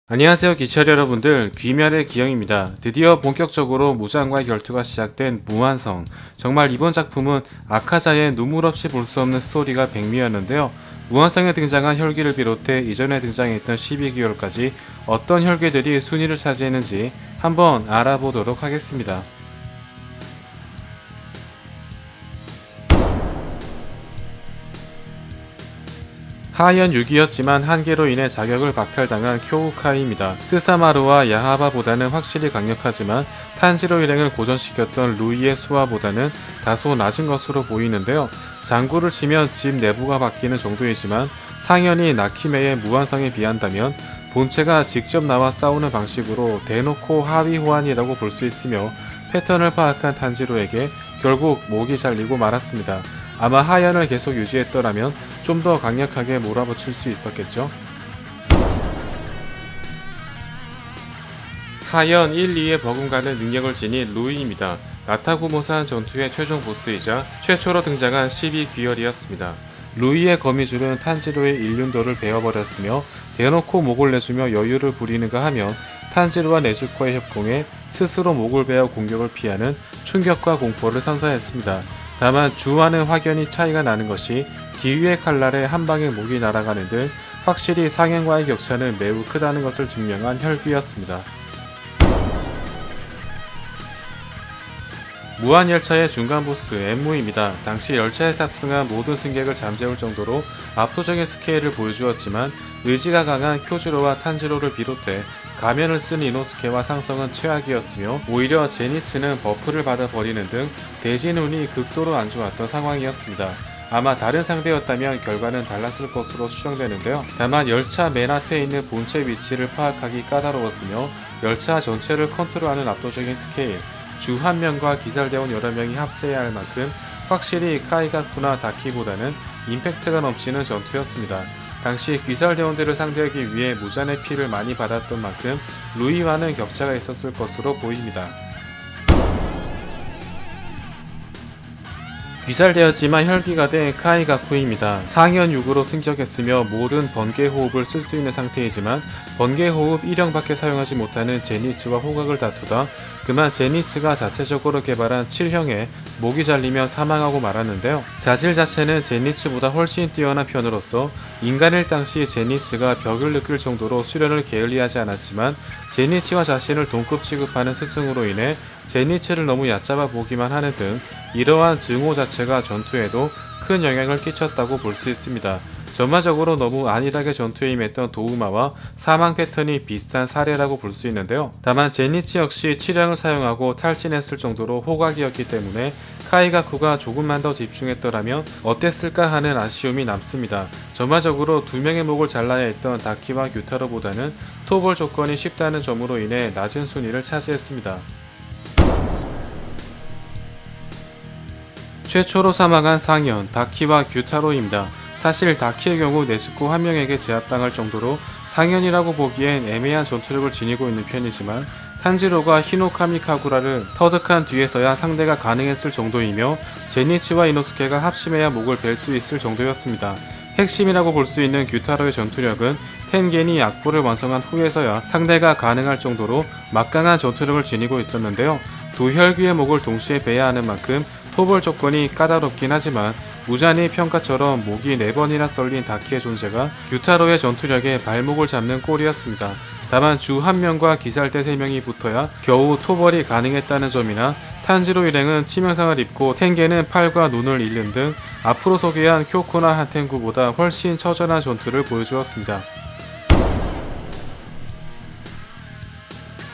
안녕하세요 기철 여러분들, 귀멸의 기영입니다. 드디어 본격적으로 무장과의 결투가 시작된 무한성. 정말 이번 작품은 아카자의 눈물 없이 볼 수 없는 스토리가 백미였는데요. 무한성에 등장한 혈기를 비롯해 이전에 등장했던 12기혈까지 어떤 혈기들이 순위를 차지했는지 한번 알아보도록 하겠습니다. 하연 6위였지만 한계로 인해 자격을 박탈당한 쿄우카이입니다. 스사마루와 야하바보다는 확실히 강력하지만 탄지로 일행을 고전시켰던 루이의 수화보다는 다소 낮은 것으로 보이는데요. 장구를 치면 집 내부가 바뀌는 정도이지만 상현이 나키메의 무한성에 비한다면 본체가 직접 나와 싸우는 방식으로 대놓고 하위 호환이라고 볼 수 있으며 패턴을 파악한 탄지로에게 결국 목이 잘리고 말았습니다. 아마 하연을 계속 유지했더라면 좀 더 강력하게 몰아붙일 수 있었겠죠. 하연 1, 2에 버금가는 능력을 지닌 루이입니다. 나타구모산 전투의 최종 보스이자 최초로 등장한 12귀열이었습니다. 루이의 거미줄은 탄지로의 일륜도를 베어버렸으며 대놓고 목을 내주며 여유를 부리는가 하면 탄지로와 네즈코의 협공에 스스로 목을 베어 공격을 피하는 충격과 공포를 선사했습니다. 다만 주와는 확연히 차이가 나는 것이 기위의 칼날에 한 방에 목이 날아가는 등 확실히 상현과의 격차는 매우 크다는 것을 증명한 혈기였습니다. 무한열차의 중간 보스 엠무입니다. 당시 열차에 탑승한 모든 승객을 잠재울 정도로 압도적인 스케일을 보여주었지만 의지가 강한 쿄지로와 탄지로를 비롯해 가면을 쓴 이노스케와 상성은 최악이었으며 오히려 제니츠는 버프를 받아 버리는 등 대진 운이 극도로 안 좋았던 상황이었습니다. 아마 다른 상대였다면 결과는 달랐을 것으로 추정되는데요. 다만 열차 맨 앞에 있는 본체 위치를 파악하기 까다로웠으며 열차 전체를 컨트롤하는 압도적인 스케일, 주 한 명과 기살대원 여러 명이 합세해야 할 만큼 확실히 카이가쿠나 다키보다는 임팩트가 넘치는 전투였습니다. 당시 귀살대원들을 상대하기 위해 무잔의 피를 많이 받았던 만큼 루이와는 격차가 있었을 것으로 보입니다. 귀살되었지만 혈기가 된 카이가쿠입니다. 상현 6으로 승격했으며 모든 번개 호흡을 쓸 수 있는 상태이지만 번개 호흡 1형밖에 사용하지 못하는 제니츠와 호각을 다투다 그만 제니츠가 자체적으로 개발한 7형에 목이 잘리며 사망하고 말았는데요. 자질 자체는 제니츠보다 훨씬 뛰어난 편으로서 인간일 당시 제니츠가 벽을 느낄 정도로 수련을 게을리하지 않았지만 제니츠와 자신을 동급 취급하는 스승으로 인해 제니츠를 너무 얕잡아 보기만 하는 등 이러한 증오 자체가 전투에도 큰 영향을 끼쳤다고 볼 수 있습니다. 전반적으로 너무 안일하게 전투에 임했던 도우마와 사망 패턴이 비슷한 사례라고 볼 수 있는데요. 다만 제니츠 역시 치량을 사용하고 탈진했을 정도로 호각이었기 때문에 카이가쿠가 조금만 더 집중했더라면 어땠을까 하는 아쉬움이 남습니다. 전반적으로 두 명의 목을 잘라야 했던 다키와 규타로보다는 토벌 조건이 쉽다는 점으로 인해 낮은 순위를 차지했습니다. 최초로 사망한 상현, 다키와 규타로입니다. 사실 다키의 경우 네즈코 한 명에게 제압당할 정도로 상현이라고 보기엔 애매한 전투력을 지니고 있는 편이지만 탄지로가 히노카미카구라를 터득한 뒤에서야 상대가 가능했을 정도이며 제니츠와 이노스케가 합심해야 목을 벨 수 있을 정도였습니다. 핵심이라고 볼 수 있는 규타로의 전투력은 텐겐이 약보를 완성한 후에서야 상대가 가능할 정도로 막강한 전투력을 지니고 있었는데요. 두 혈귀의 목을 동시에 베야 하는 만큼 토벌 조건이 까다롭긴 하지만 무잔의 평가처럼 목이 4번이나 썰린 다키의 존재가 규타로의 전투력에 발목을 잡는 꼴이었습니다. 다만 주 한 명과 기살대 3명이 붙어야 겨우 토벌이 가능했다는 점이나 탄지로 일행은 치명상을 입고 텐게는 팔과 눈을 잃는 등 앞으로 소개한 쿄코나 한텐구보다 훨씬 처절한 전투를 보여주었습니다.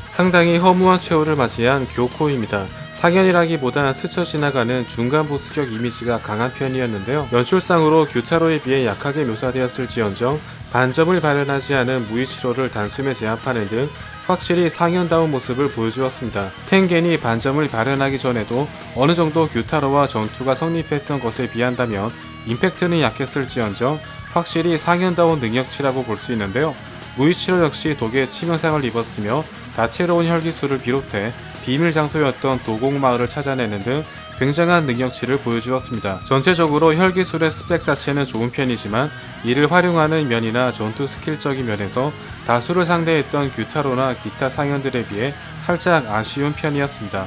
상당히 허무한 최후를 맞이한 교코입니다. 상현이라기보단 스쳐 지나가는 중간 보스격 이미지가 강한 편이었는데요. 연출상으로 규타로에 비해 약하게 묘사되었을지언정 반점을 발현하지 않은 무이치로를 단숨에 제압하는 등 확실히 상현다운 모습을 보여주었습니다. 텐겐이 반점을 발현하기 전에도 어느 정도 규타로와 전투가 성립했던 것에 비한다면 임팩트는 약했을지언정 확실히 상현다운 능력치라고 볼 수 있는데요. 무이치로 역시 독에 치명상을 입었으며 다채로운 혈기술을 비롯해 비밀 장소였던 도곡마을을 찾아내는 등 굉장한 능력치를 보여주었습니다. 전체적으로 혈기술의 스펙 자체는 좋은 편이지만 이를 활용하는 면이나 전투 스킬적인 면에서 다수를 상대했던 규타로나 기타 상현들에 비해 살짝 아쉬운 편이었습니다.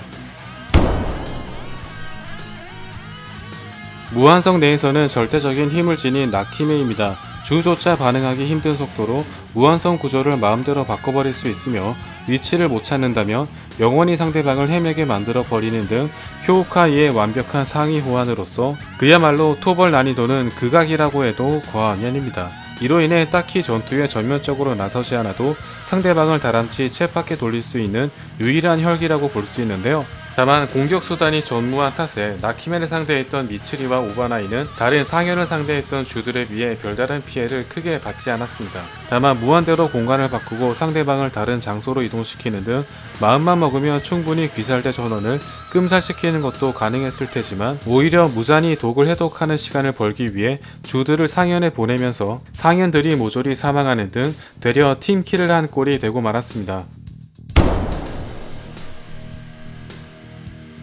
무한성 내에서는 절대적인 힘을 지닌 나키메입니다. 주조차 반응하기 힘든 속도로 무한성 구조를 마음대로 바꿔버릴 수 있으며 위치를 못 찾는다면 영원히 상대방을 헤매게 만들어 버리는 등 효우카이의 완벽한 상위 호환으로서 그야말로 토벌 난이도는 극악이라고 해도 과언이 아닙니다. 이로 인해 딱히 전투에 전면적으로 나서지 않아도 상대방을 다람쥐 쳇바퀴 돌릴 수 있는 유일한 혈기라고 볼 수 있는데요. 다만 공격 수단이 전무한 탓에 나키멘을 상대했던 미츠리와 오바나이는 다른 상현을 상대했던 주들에 비해 별다른 피해를 크게 받지 않았습니다. 다만 무한대로 공간을 바꾸고 상대방을 다른 장소로 이동시키는 등 마음만 먹으면 충분히 귀살대 전원을 끔살시키는 것도 가능했을 테지만 오히려 무잔히 독을 해독하는 시간을 벌기 위해 주들을 상현에 보내면서 상현들이 모조리 사망하는 등 되려 팀킬을 한 꼴이 되고 말았습니다.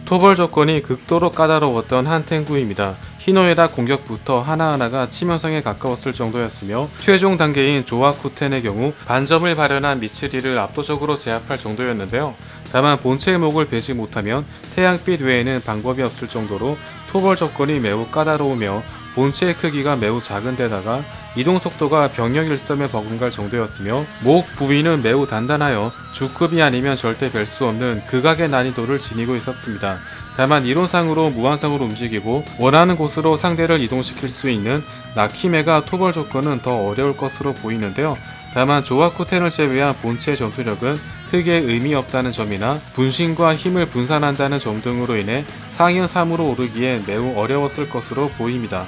토벌 조건이 극도로 까다로웠던 한텐구입니다. 히노에다 공격부터 하나하나가 치명성에 가까웠을 정도였으며 최종 단계인 조아쿠텐의 경우 반점을 발현한 미츠리를 압도적으로 제압할 정도였는데요. 다만 본체의 목을 베지 못하면 태양빛 외에는 방법이 없을 정도로 토벌 조건이 매우 까다로우며 본체의 크기가 매우 작은 데다가 이동 속도가 병력 일섬에 버금갈 정도였으며 목 부위는 매우 단단하여 주급이 아니면 절대 뵐 수 없는 극악의 난이도를 지니고 있었습니다. 다만 이론상으로 무한성으로 움직이고 원하는 곳으로 상대를 이동시킬 수 있는 나키메가 토벌 조건은 더 어려울 것으로 보이는데요. 다만 조아쿠텐을 제외한 본체의 전투력은 크게 의미 없다는 점이나 분신과 힘을 분산한다는 점 등으로 인해 상현 3으로 오르기에 매우 어려웠을 것으로 보입니다.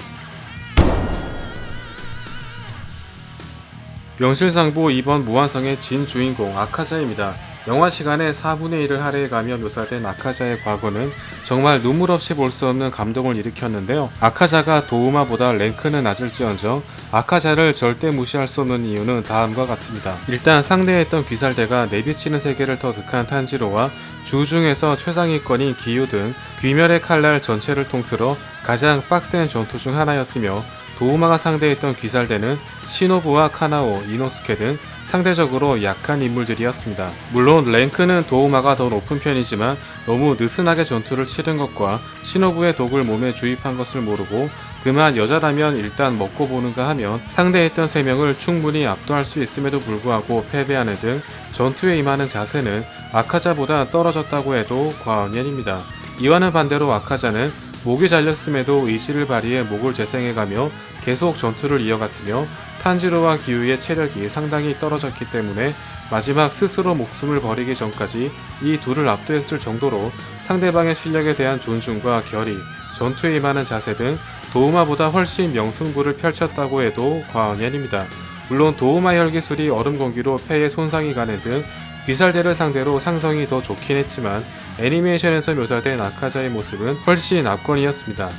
명실상부 이번 무한성의 진 주인공 아카자입니다. 영화 시간의 4분의 1을 할애해가며 묘사된 아카자의 과거는 정말 눈물 없이 볼 수 없는 감동을 일으켰는데요. 아카자가 도우마보다 랭크는 낮을지언정 아카자를 절대 무시할 수 없는 이유는 다음과 같습니다. 일단 상대했던 귀살대가 내비치는 세계를 터득한 탄지로와 주 중에서 최상위권인 기유 등 귀멸의 칼날 전체를 통틀어 가장 빡센 전투 중 하나였으며 도우마가 상대했던 귀살대는 시노부와 카나오, 이노스케 등 상대적으로 약한 인물들이었습니다. 물론 랭크는 도우마가 더 높은 편이지만 너무 느슨하게 전투를 치른 것과 시노부의 독을 몸에 주입한 것을 모르고 그만 여자라면 일단 먹고 보는가 하면 상대했던 3명을 충분히 압도할 수 있음에도 불구하고 패배하는 등 전투에 임하는 자세는 아카자보다 떨어졌다고 해도 과언이 아닙니다. 이와는 반대로 아카자는 목이 잘렸음에도 의지를 발휘해 목을 재생해가며 계속 전투를 이어갔으며 탄지로와 기우의 체력이 상당히 떨어졌기 때문에 마지막 스스로 목숨을 버리기 전까지 이 둘을 압도했을 정도로 상대방의 실력에 대한 존중과 결의, 전투에 임하는 자세 등 도우마보다 훨씬 명승부를 펼쳤다고 해도 과언이 아닙니다. 물론 도우마 혈기술이 얼음 공기로 폐에 손상이 가는 등 귀살대를 상대로 상성이 더 좋긴 했지만 애니메이션에서 묘사된 아카자의 모습은 훨씬 압권이었습니다.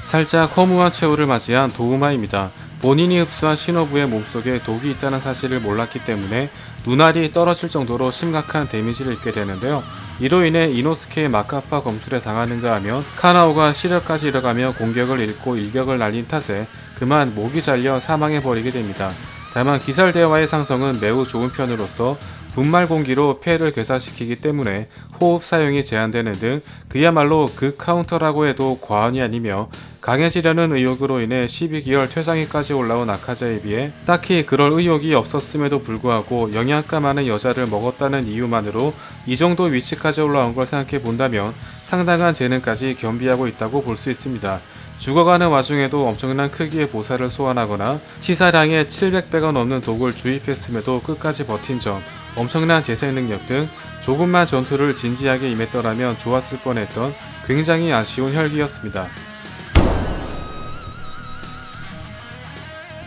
살짝 허무한 최후를 맞이한 도우마입니다. 본인이 흡수한 시노부의 몸속에 독이 있다는 사실을 몰랐기 때문에 눈알이 떨어질 정도로 심각한 데미지를 입게 되는데요. 이로 인해 이노스케의 마카파 검술에 당하는가 하면 카나오가 시력까지 잃어가며 공격을 잃고 일격을 날린 탓에 그만 목이 잘려 사망해버리게 됩니다. 다만 기살대와의 상성은 매우 좋은 편으로서 분말 공기로 폐를 괴사시키기 때문에 호흡 사용이 제한되는 등 그야말로 극 카운터라고 해도 과언이 아니며 강해지려는 의욕으로 인해 12개월 최상위까지 올라온 아카자에 비해 딱히 그럴 의욕이 없었음에도 불구하고 영양가 많은 여자를 먹었다는 이유만으로 이 정도 위치까지 올라온 걸 생각해 본다면 상당한 재능까지 겸비하고 있다고 볼 수 있습니다. 죽어가는 와중에도 엄청난 크기의 보살을 소환하거나 치사량의 700배가 넘는 독을 주입했음에도 끝까지 버틴 점, 엄청난 재생 능력 등 조금만 전투를 진지하게 임했더라면 좋았을 뻔했던 굉장히 아쉬운 혈기였습니다.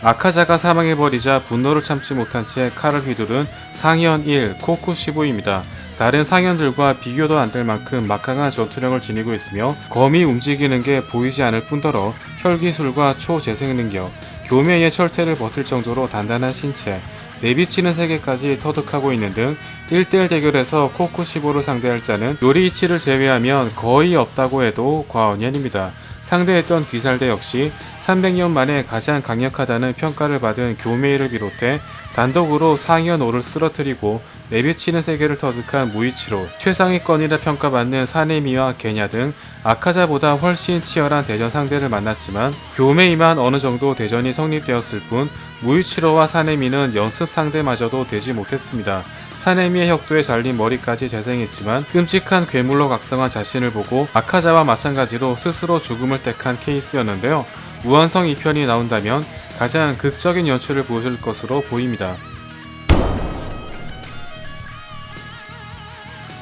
아카자가 사망해버리자 분노를 참지 못한 채 칼을 휘두른 상현 1 코쿠시부입니다. 다른 상현들과 비교도 안 될 만큼 막강한 전투력을 지니고 있으며 검이 움직이는 게 보이지 않을 뿐더러 혈기술과 초재생 능력, 교매의 철퇴를 버틸 정도로 단단한 신체, 내비치는 세계까지 터득하고 있는 등 1대1 대결에서 코쿠시보를 상대할 자는 요리이치를 제외하면 거의 없다고 해도 과언이 아닙니다. 상대했던 귀살대 역시 300년 만에 가장 강력하다는 평가를 받은 교메이를 비롯해 단독으로 상위권 5를 쓰러뜨리고 내비치는 세계를 터득한 무이치로, 최상위권이라 평가받는 사네미와 게냐 등 아카자보다 훨씬 치열한 대전 상대를 만났지만 교메이만 어느 정도 대전이 성립되었을 뿐 무이치로와 사네미는 연습 상대마저도 되지 못했습니다. 사네미의 혁도에 잘린 머리까지 재생했지만 끔찍한 괴물로 각성한 자신을 보고 아카자와 마찬가지로 스스로 죽음을 택한 케이스였는데요. 무한성 2편이 나온다면 가장 극적인 연출을 보여줄 것으로 보입니다.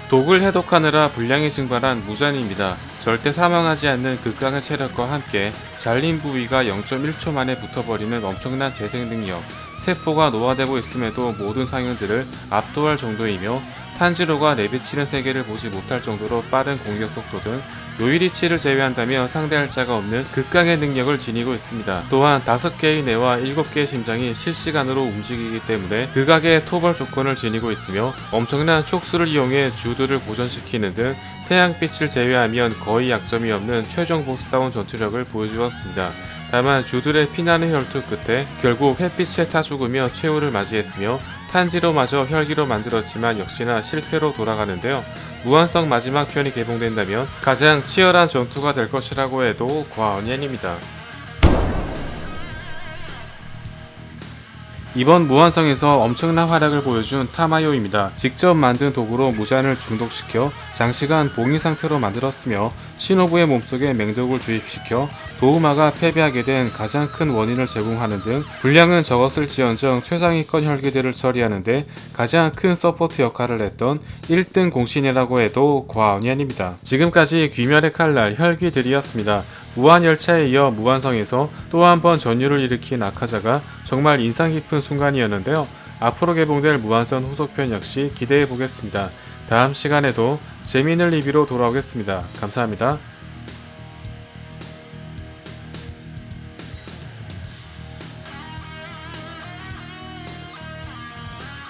독을 해독하느라 분량이 증발한 무잔입니다. 절대 사망하지 않는 극강의 체력과 함께 잘린 부위가 0.1초 만에 붙어버리는 엄청난 재생 능력, 세포가 노화되고 있음에도 모든 상인들을 압도할 정도이며 탄지로가 내비치는 세계를 보지 못할 정도로 빠른 공격 속도 등 요이리치를 제외한다면 상대할 자가 없는 극강의 능력을 지니고 있습니다. 또한 5개의 뇌와 7개의 심장이 실시간으로 움직이기 때문에 극악의 토벌 조건을 지니고 있으며 엄청난 촉수를 이용해 주드를 보존시키는 등 태양빛을 제외하면 거의 약점이 없는 최종 보스다운 전투력을 보여주었습니다. 다만 주들의 피나는 혈투 끝에 결국 햇빛에 타 죽으며 최후를 맞이했으며 탄지로마저 혈기로 만들었지만 역시나 실패로 돌아가는데요. 무한성 마지막 편이 개봉된다면 가장 치열한 전투가 될 것이라고 해도 과언이 아닙니다. 이번 무한성에서 엄청난 활약을 보여준 타마요입니다. 직접 만든 도구로 무잔을 중독시켜 장시간 봉인 상태로 만들었으며 시노부의 몸속에 맹독을 주입시켜 도우마가 패배하게 된 가장 큰 원인을 제공하는 등 분량은 적었을지언정 최상위권 혈기들을 처리하는데 가장 큰 서포트 역할을 했던 1등 공신이라고 해도 과언이 아닙니다. 지금까지 귀멸의 칼날 혈기들이었습니다. 무한열차에 이어 무한성에서 또 한 번 전율을 일으킨 아카자가 정말 인상 깊은 순간이었는데요. 앞으로 개봉될 무한성 후속편 역시 기대해 보겠습니다. 다음 시간에도 재미있는 리뷰로 돌아오겠습니다. 감사합니다.